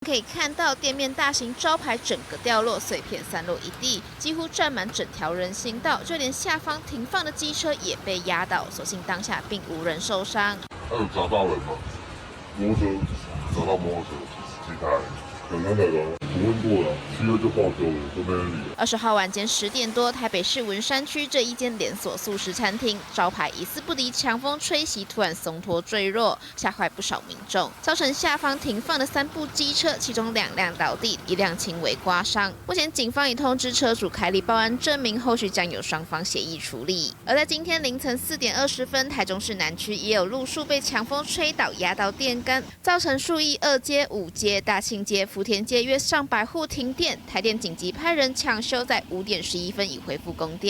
可以看到店面大型招牌整个掉落，碎片散落一地，几乎占满整条人行道，就连下方停放的机车也被压倒。所幸当下并无人受伤。有砸到人吗？摩托车砸到摩托车，几台？两台的，我问过了，七月就报修了，都没人理了。20号晚间10点多，台北市文山区这一间连锁素食餐厅，招牌疑似不敌强风吹袭，突然松脱坠落，吓坏不少民众，造成下方停放的3部机车，其中2辆倒地，1辆轻微刮伤。目前警方已通知车主开立报案证明，后续将由双方协议处理。而在今天凌晨4点20分，台中市南区也有路树被强风吹倒，压到电杆，造成树义2街、5街、大庆街、福田街约上百户停电。台电紧急派人抢修，在5点11分已恢复供电。